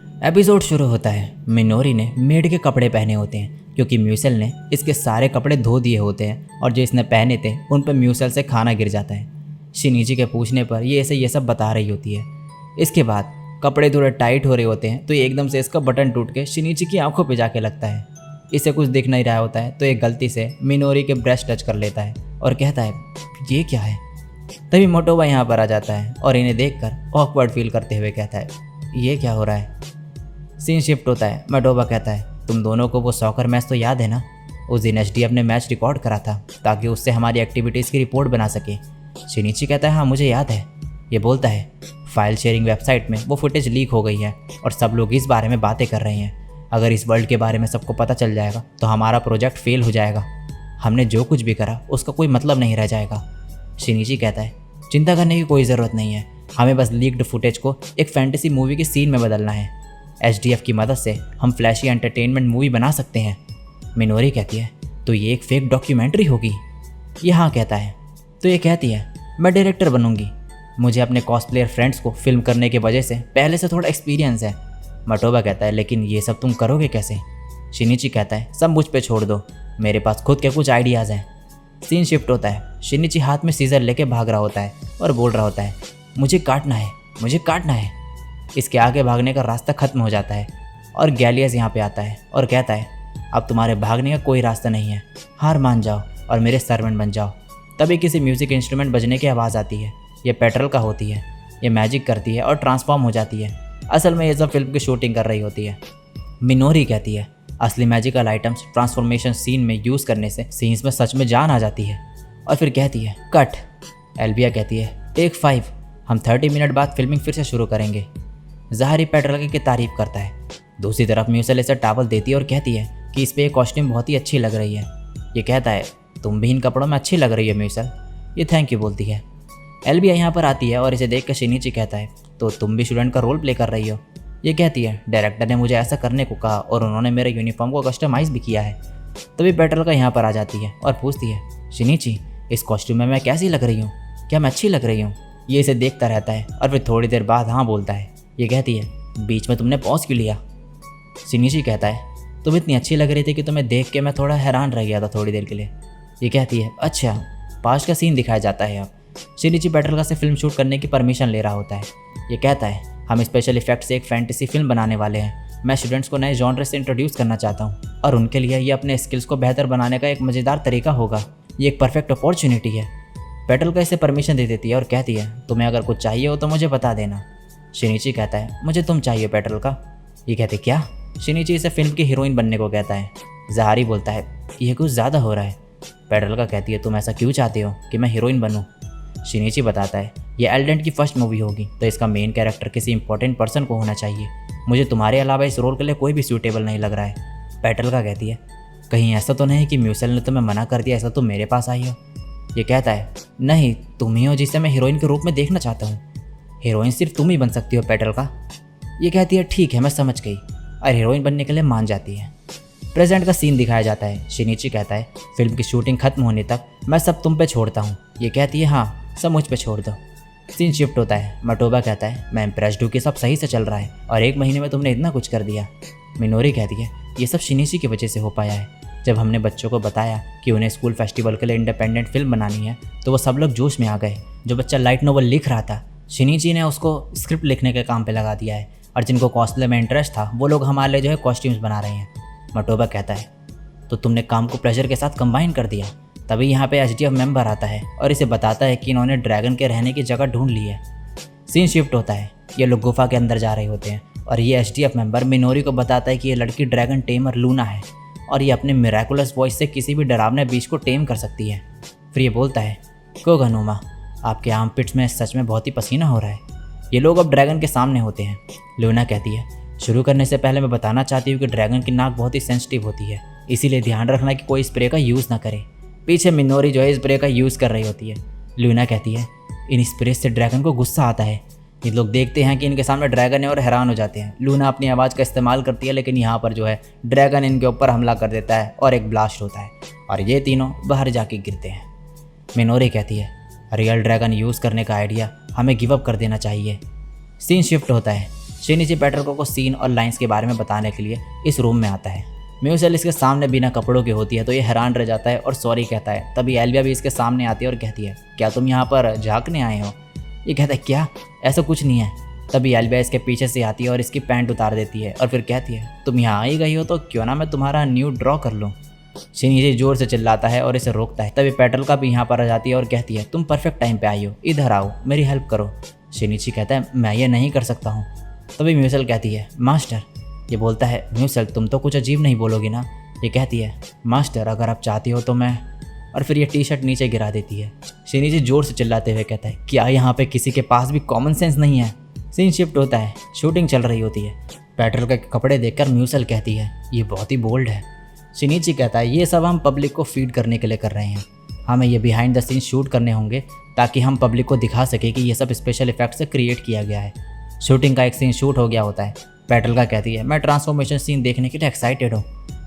Episode शुरू होता है। मिनोरी ने मेड के कपड़े पहने होते हैं क्योंकि म्यूसल ने इसके सारे कपड़े धो दिए होते हैं और जो इसने पहने थे उन पर म्यूसल से खाना गिर जाता है। शिनिची के पूछने पर ये सब बता रही होती है। इसके बाद कपड़े थोड़े टाइट हो रहे होते हैं तो एकदम से इसका बटन टूट के शिनिची की आंखों पे जाके लगता है। इसे कुछ दिख नहीं रहा होता है तो एक गलती से मिनोरी के ब्रेस्ट टच कर लेता है और कहता है ये क्या है। तभी मोटोबा यहाँ पर आ जाता है और इन्हें देखकर ऑकवर्ड फील करते हुए कहता है ये क्या हो रहा है। सीन शिफ्ट होता है। मोटोबा कहता है तुम दोनों को वो सॉकर मैच तो याद है ना, उस दिन एचडीएफ ने मैच रिकॉर्ड करा था ताकि उससे हमारी एक्टिविटीज़ की रिपोर्ट बना सके। शिनिची कहता है हाँ मुझे याद है। ये बोलता है फाइल शेयरिंग वेबसाइट में वो फुटेज लीक हो गई है और सब लोग इस बारे में बातें कर रहे हैं। अगर इस वर्ल्ड के बारे में सबको पता चल जाएगा तो हमारा प्रोजेक्ट फेल हो जाएगा। हमने जो कुछ भी करा उसका कोई मतलब नहीं रह जाएगा। शिनिची कहता है चिंता करने की कोई ज़रूरत नहीं है, हमें बस लीक्ड फुटेज को एक फैंटेसी मूवी के सीन में बदलना है। एचडीएफ की मदद से हम फ्लैशी एंटरटेनमेंट मूवी बना सकते हैं। मिनोरी कहती है तो ये एक फेक डॉक्यूमेंट्री होगी। ये हाँ कहता है। तो ये कहती है मैं डायरेक्टर बनूंगी, मुझे अपने कॉस्प्लेयर फ्रेंड्स को फिल्म करने की वजह से पहले से थोड़ा एक्सपीरियंस है। मोटोबा कहता है लेकिन ये सब तुम करोगे कैसे। शिनिची कहता है सब मुझ पे छोड़ दो, मेरे पास खुद के कुछ आइडियाज़ हैं। सीन शिफ्ट होता है। शिनिची हाथ में सीजर लेके भाग रहा होता है और बोल रहा होता है मुझे काटना है, मुझे काटना है। इसके आगे भागने का रास्ता खत्म हो जाता है और गैलियस यहाँ पे आता है और कहता है अब तुम्हारे भागने का कोई रास्ता नहीं है, हार मान जाओ और मेरे सर्वेंट बन जाओ। तभी किसी म्यूज़िक इंस्ट्रूमेंट बजने की आवाज़ आती है। ये पेट्रोल का होती है। ये मैजिक करती है और ट्रांसफॉर्म हो जाती है। असल में ये सब फिल्म की शूटिंग कर रही होती है। मिनोरी कहती है असली मैजिकल आइटम्स ट्रांसफॉर्मेशन सीन में यूज़ करने से सीन्स में सच में जान आ जाती है। और फिर कहती है कट। एल्बिया कहती है टेक 5, हम 30 मिनट बाद फिल्मिंग फिर से शुरू करेंगे। ज़ाहरी पेट्रोल की तारीफ करता है। दूसरी तरफ म्यूसल इसे टावल देती है और कहती है कि इस पर यह कॉस्ट्यूम बहुत ही अच्छी लग रही है। ये कहता है तुम भी इन कपड़ों में अच्छी लग रही है म्यूसल। ये थैंक यू बोलती है। एल्बिया यहाँ पर आती है और इसे देख कर शिनिची कहता है तो तुम भी स्टूडेंट का रोल प्ले कर रही हो। ये कहती है डायरेक्टर ने मुझे ऐसा करने को कहा और उन्होंने मेरे यूनिफॉर्म को कस्टमाइज़ भी किया है। तभी पेट्रोल का यहाँ पर आ जाती है और पूछती है शिनिची इस कॉस्ट्यूम में मैं कैसी लग रही हूँ, क्या मैं अच्छी लग रही हूँ। ये इसे देखता रहता है और फिर थोड़ी देर बाद हाँ बोलता है। ये कहती है बीच में तुमने पॉज क्यों लिया। शिनिची कहता है तुम इतनी अच्छी लग रही थी कि तुम्हें देख के मैं थोड़ा हैरान रह गया था थोड़ी देर के लिए। ये कहती है अच्छा, पास्ट का सीन दिखाया जाता है। अब शिनिची पेट्रोल से फिल्म शूट करने की परमिशन ले रहा होता है। ये कहता है हम स्पेशल इफेक्ट से एक फैंटेसी फिल्म बनाने वाले हैं। मैं स्टूडेंट्स को नए जॉनर से इंट्रोड्यूस करना चाहता हूँ और उनके लिए ये अपने स्किल्स को बेहतर बनाने का एक मज़ेदार तरीका होगा। ये एक परफेक्ट अपॉर्चुनिटी है। पेट्रोल का इसे परमिशन दे देती है और कहती है तुम्हें अगर कुछ चाहिए हो तो मुझे बता देना। शिनिची कहता है मुझे तुम चाहिए पेट्रोल का। ये कहते क्या। शिनिची इसे फिल्म की हीरोइन बनने को कहता है। ज़ाहरी बोलता है यह कुछ ज़्यादा हो रहा है। पेट्रोल का कहती है तुम ऐसा क्यों चाहते हो कि मैं हीरोइन बनूं। शिनिची बताता है ये एल्डेंट की फर्स्ट मूवी होगी तो इसका मेन कैरेक्टर किसी इंपॉर्टेंट पर्सन को होना चाहिए। मुझे तुम्हारे अलावा इस रोल के लिए कोई भी सूटेबल नहीं लग रहा है। पेट्रोल का कहती है कहीं ऐसा तो नहीं कि म्यूसल ने तुम्हें मना कर दिया ऐसा तुम मेरे पास आई हो। ये कहता है नहीं, तुम ही हो जिसे मैं हीरोइन के रूप में देखना चाहता हूँ। हीरोइन सिर्फ तुम ही बन सकती हो पेट्रोल का। ये कहती है ठीक है मैं समझ गई और हीरोइन बनने के लिए मान जाती है। प्रेजेंट का सीन दिखाया जाता है। शिनिची कहता है फिल्म की शूटिंग खत्म होने तक मैं सब तुम पे छोड़ता हूँ। ये कहती है हाँ सब मुझ पे छोड़ दो। सीन शिफ्ट होता है। मोटोबा कहता है मैं इम्प्रेस्ड हूँ कि सब सही से चल रहा है और 1 महीने में तुमने इतना कुछ कर दिया। मिनोरी कहती है ये सब शिनिची की वजह से हो पाया है। जब हमने बच्चों को बताया कि उन्हें स्कूल फेस्टिवल के लिए इंडिपेंडेंट फिल्म बनानी है तो वो सब लोग जोश में आ गए। जो बच्चा लाइट नोवेल लिख रहा था शिनिची ने उसको स्क्रिप्ट लिखने के काम पे लगा दिया है और जिनको कॉस्प्ले में इंटरेस्ट था वो लोग हमारे लिए जो है कॉस्ट्यूम्स बना रहे हैं। मोटोबा कहता है तो तुमने काम को प्रेशर के साथ कंबाइन कर दिया। तभी यहाँ पे एचडीएफ मेंबर आता है और इसे बताता है कि इन्होंने ड्रैगन के रहने की जगह ढूंढ ली है। सीन शिफ्ट होता है। ये लोग गुफा के अंदर जा रहे होते हैं और ये एचडीएफ मेंबर मिनोरी को बताता है कि ये लड़की ड्रैगन टेमर लूना है और ये अपने मिराकुलस वॉइस से किसी भी डरावने बीच को टेम कर सकती है। फिर ये बोलता है कोगानुमा आपके आर्म पिट्स में सच में बहुत ही पसीना हो रहा है। ये लोग अब ड्रैगन के सामने होते हैं। लूना कहती है शुरू करने से पहले मैं बताना चाहती हूँ कि ड्रैगन की नाक बहुत ही सेंसिटिव होती है, इसीलिए ध्यान रखना कि कोई स्प्रे का यूज़ ना करे। पीछे मिनोरी जो है स्प्रे का यूज़ कर रही होती है। लूना कहती है इन स्प्रे से ड्रैगन को गुस्सा आता है। ये लोग देखते हैं कि इनके सामने ड्रैगन है और हैरान हो जाते हैं। लूना अपनी आवाज़ का इस्तेमाल करती है लेकिन यहाँ पर जो है ड्रैगन इनके ऊपर हमला कर देता है और एक ब्लास्ट होता है और ये तीनों बाहर जाके गिरते हैं। मिनोरी कहती है रियल ड्रैगन यूज़ करने का आइडिया हमें गिव अप कर देना चाहिए। सीन शिफ्ट होता है। शिनिची पेट्रोल को सीन और लाइंस के बारे में बताने के लिए इस रूम में आता है। म्यूसेल इसके सामने बिना कपड़ों की होती है तो ये हैरान रह जाता है और सॉरी कहता है। तभी एल्विया भी इसके सामने आती है और कहती है, क्या तुम यहाँ पर झांकने आए हो? ये कहता है, क्या, ऐसा कुछ नहीं है। तभी एल्विया इसके पीछे से आती है और इसकी पैंट उतार देती है और फिर कहती है, तुम यहाँ आई गई हो तो क्यों ना मैं तुम्हारा न्यू ड्रॉ कर लूँ। शिनिची जोर से चिल्लाता है और इसे रोकता है। तभी पेट्रोल का भी यहाँ पर आ जाती है और कहती है, तुम परफेक्ट टाइम पे आई हो, इधर आओ, मेरी हेल्प करो। शिनिची कहता है, मैं ये नहीं कर सकता हूँ। तभी म्यूसेल कहती है, मास्टर। ये बोलता है, म्यूसेल तुम तो कुछ अजीब नहीं बोलोगी ना। ये कहती है, मास्टर अगर आप चाहती हो तो मैं। और फिर ये टी शर्ट नीचे गिरा देती है। शिनिची जोर से चिल्लाते हुए कहता है, क्या यहाँ पे किसी के पास भी कॉमन सेंस नहीं है? सीन शिफ्ट होता है, शूटिंग चल रही होती है। पेट्रोल के कपड़े देखकर म्यूसेल कहती है, ये बहुत ही बोल्ड है। शिनिची कहता है, ये सब हम पब्लिक को फीड करने के लिए कर रहे हैं, हमें ये बिहाइंड द सीन शूट करने होंगे ताकि हम पब्लिक को दिखा सके कि ये सब स्पेशल इफेक्ट से क्रिएट किया गया है। शूटिंग का एक सीन शूट हो गया होता है। पेट्रोल का कहती है, मैं ट्रांसफॉर्मेशन सीन देखने के लिए एक्साइटेड हूँ।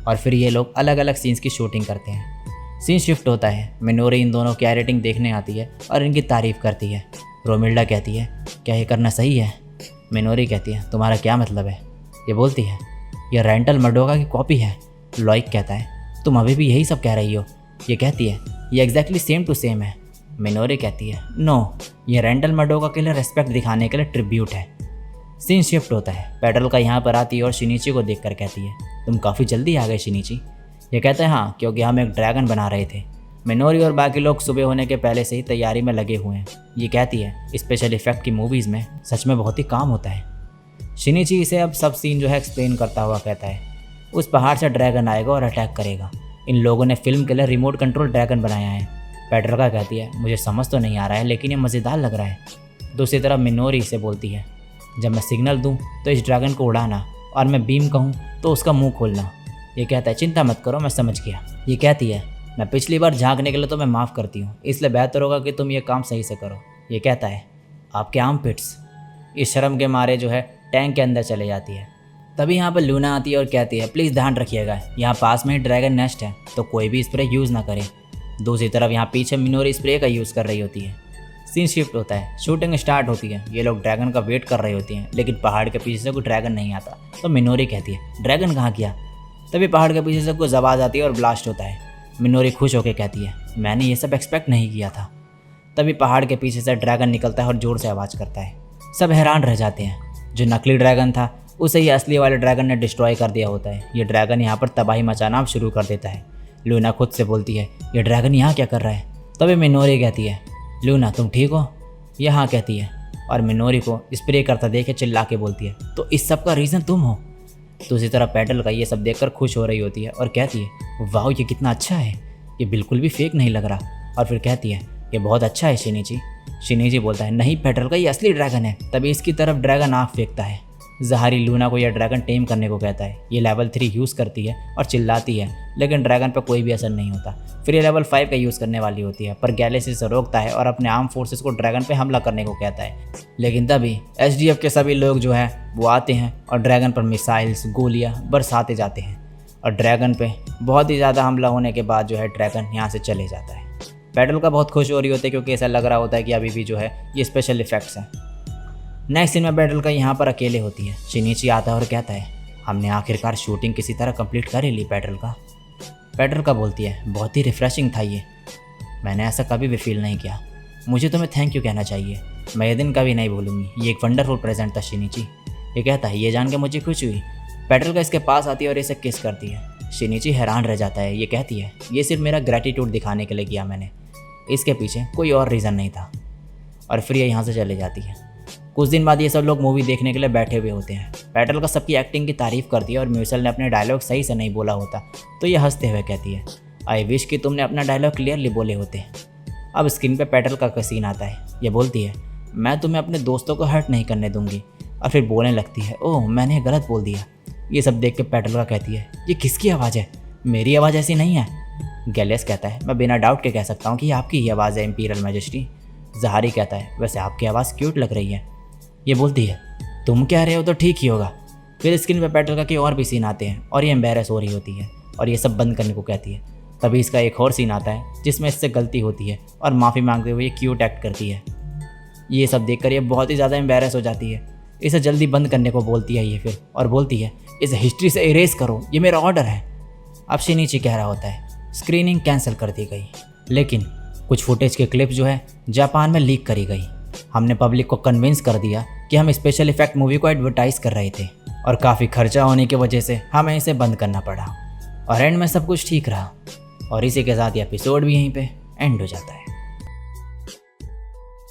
और फिर ये लोग अलग अलग सीन्स की शूटिंग करते हैं। सीन शिफ्ट होता है। मिनोरी इन दोनों की एडिटिंग देखने आती है और इनकी तारीफ़ करती है। रोमिल्डा कहती है, क्या ये करना सही है? मिनोरी कहती है, तुम्हारा क्या मतलब है? ये बोलती है, यह रेंटल मर्डोगा की कॉपी है। लॉइक कहता है, तुम अभी भी यही सब कह रही हो? ये कहती है, ये एग्जैक्टली सेम टू सेम है। मिनोरी कहती है, नो, ये रेंटल मर्डोगा के लिए रेस्पेक्ट दिखाने के लिए ट्रिब्यूट है। सीन शिफ्ट होता है। पेट्रोल का यहाँ पर आती है और शिनिची को देखकर कहती है, तुम काफ़ी जल्दी आ गए शिनिची। ये कहता है, हाँ, क्योंकि हम एक ड्रैगन बना रहे थे। मिनोरी और बाकी लोग सुबह होने के पहले से ही तैयारी में लगे हुए हैं। ये कहती है, स्पेशल इफेक्ट की मूवीज़ में सच में बहुत ही काम होता है। शिनिची इसे अब सब सीन जो है एक्सप्लेन करता हुआ कहता है, उस पहाड़ से ड्रैगन आएगा और अटैक करेगा। इन लोगों ने फिल्म के लिए रिमोट कंट्रोल ड्रैगन बनाया है। पेट्रोल का कहती है, मुझे समझ तो नहीं आ रहा है लेकिन ये मज़ेदार लग रहा है। दूसरी तरफ मिनोरी इसे बोलती है, जब मैं सिग्नल दूं तो इस ड्रैगन को उड़ाना और मैं बीम कहूं तो उसका मुंह खोलना। ये कहता है, चिंता मत करो, मैं समझ गया। ये कहती है, मैं पिछली बार झांकने के लिए तो मैं माफ़ करती हूँ, इसलिए बेहतर होगा कि तुम ये काम सही से करो। ये कहता है, आपके आर्म पिट्स। इस शर्म के मारे जो है टैंक के अंदर चले जाती है। तभी यहाँ पर लूना आती है और कहती है, प्लीज़ ध्यान रखिएगा, यहाँ पास में ही ड्रैगन नेस्ट है तो कोई भी स्प्रे यूज़ ना करे। दूसरी तरफ यहाँ पीछे मिनोरी स्प्रे का यूज़ कर रही होती है। सीन शिफ्ट होता है। शूटिंग स्टार्ट होती है। ये लोग ड्रैगन का वेट कर रही होती हैं लेकिन पहाड़ के पीछे से कोई ड्रैगन नहीं आता। तो मिनोरी कहती है, ड्रैगन कहाँ गया? तभी पहाड़ के पीछे से कोई आवाज़ आती है और ब्लास्ट होता है। मिनोरी खुश होकर कहती है, मैंने ये सब एक्सपेक्ट नहीं किया था। तभी पहाड़ के पीछे से ड्रैगन निकलता है और ज़ोर से आवाज़ करता है। सब हैरान रह जाते हैं। जो नकली ड्रैगन था उसे ये असली वाले ड्रैगन ने डिस्ट्रॉय कर दिया होता है। ये ड्रैगन यहाँ पर तबाही मचाना शुरू कर देता है। लूना खुद से बोलती है, ये ड्रैगन यहाँ क्या कर रहा है? तभी मिनोरी कहती है, लूना तुम ठीक हो? ये हाँ कहती है और मिनोरी को स्प्रे करता देख के चिल्ला के बोलती है, तो इस सब का रीज़न तुम हो? दूसरी तरफ पेट्रोल का ये सब देखकर खुश हो रही होती है और कहती है, वाह ये कितना अच्छा है, ये बिल्कुल भी फेक नहीं लग रहा। और फिर कहती है, ये बहुत अच्छा है शिनिची। शिनिची बोलता है, नहीं पेट्रोल का ये असली ड्रैगन है। तभी इसकी तरफ ड्रैगन आँख फेंकता है। जहारी लूना को यह ड्रैगन टेम करने को कहता है। ये लेवल 3 यूज़ करती है और चिल्लाती है लेकिन ड्रैगन पर कोई भी असर नहीं होता। फिर ये लेवल 5 का यूज़ करने वाली होती है पर गैलेक्सी इसे रोकता है और अपने आर्म फोर्सेस को ड्रैगन पे हमला करने को कहता है। लेकिन तभी SDF के सभी लोग जो है वो आते हैं और ड्रैगन पर मिसाइल्स गोलियाँ बरसाते जाते हैं और ड्रैगन पे बहुत ही ज़्यादा हमला होने के बाद जो है ड्रैगन यहाँ से चले जाता है। पेट्रोल का बहुत खुश हो रही होती है क्योंकि ऐसा लग रहा होता है कि अभी भी जो है ये स्पेशल इफेक्ट्स हैं। नेक्स्ट सीन में पेट्रोल का यहाँ पर अकेले होती है। शिनिची आता है और कहता है, हमने आखिरकार शूटिंग किसी तरह कंप्लीट कर ही ली पेट्रोल का। पेट्रोल का बोलती है, बहुत ही रिफ्रेशिंग था ये, मैंने ऐसा कभी भी फील नहीं किया। मुझे तुम्हें थैंक यू कहना चाहिए, मैं ये दिन कभी नहीं भूलूंगी। ये एक वंडरफुल प्रेजेंट था शिनिची। ये कहता है, ये जान के मुझे खुशी हुई। पेट्रोल का इसके पास आती है और इसे किस करती है। शिनिची हैरान रह जाता है। ये कहती है, ये सिर्फ मेरा ग्रेटिट्यूड दिखाने के लिए किया मैंने, इसके पीछे कोई और रीज़न नहीं था। और फिर ये यहाँ से चले जाती है। कुछ दिन बाद ये सब लोग मूवी देखने के लिए बैठे हुए होते हैं। पेट्रोल का सबकी एक्टिंग की तारीफ़ करती है और म्यूसल ने अपने डायलॉग सही से नहीं बोला होता तो ये हंसते हुए कहती है, आई विश कि तुमने अपना डायलॉग क्लियरली बोले होते। अब स्क्रीन पे पेट्रोल का सीन आता है। ये बोलती है, मैं तुम्हें अपने दोस्तों को हर्ट नहीं करने दूंगी। और फिर बोलने लगती है, ओह मैंने गलत बोल दिया। ये सब देख के पेट्रोल का कहती है, ये किसकी आवाज़ है? मेरी आवाज़ ऐसी नहीं है। गैलेस कहता है, मैं बिना डाउट के कह सकता हूँ कि आपकी ही आवाज़ है इंपीरियल मैजेस्टी। जहारी कहता है, वैसे आपकी आवाज़ क्यूट लग रही है। ये बोलती है, तुम कह रहे हो तो ठीक ही होगा। फिर स्क्रीन पे पेट्रोल का के और भी सीन आते हैं और ये एम्बेरस हो रही होती है और ये सब बंद करने को कहती है। तभी इसका एक और सीन आता है जिसमें इससे गलती होती है और माफ़ी मांगते हुए ये क्यूट एक्ट करती है। ये सब देखकर ये बहुत ही ज़्यादा एम्बेरस हो जाती है। इसे जल्दी बंद करने को बोलती है ये फिर, और बोलती है इसे हिस्ट्री से इरेज करो, ये मेरा ऑर्डर है। अब शिनिची कह रहा होता है स्क्रीनिंग कैंसिल कर दी गई, लेकिन कुछ फुटेज के क्लिप्स जो है जापान में लीक करी गई। हमने पब्लिक को कन्विंस कर दिया कि हम स्पेशल इफेक्ट मूवी को एडवर्टाइज कर रहे थे और काफ़ी खर्चा होने की वजह से हमें इसे बंद करना पड़ा। और एंड में सब कुछ ठीक रहा। और इसी के साथ ये एपिसोड भी यहीं पे एंड हो जाता है।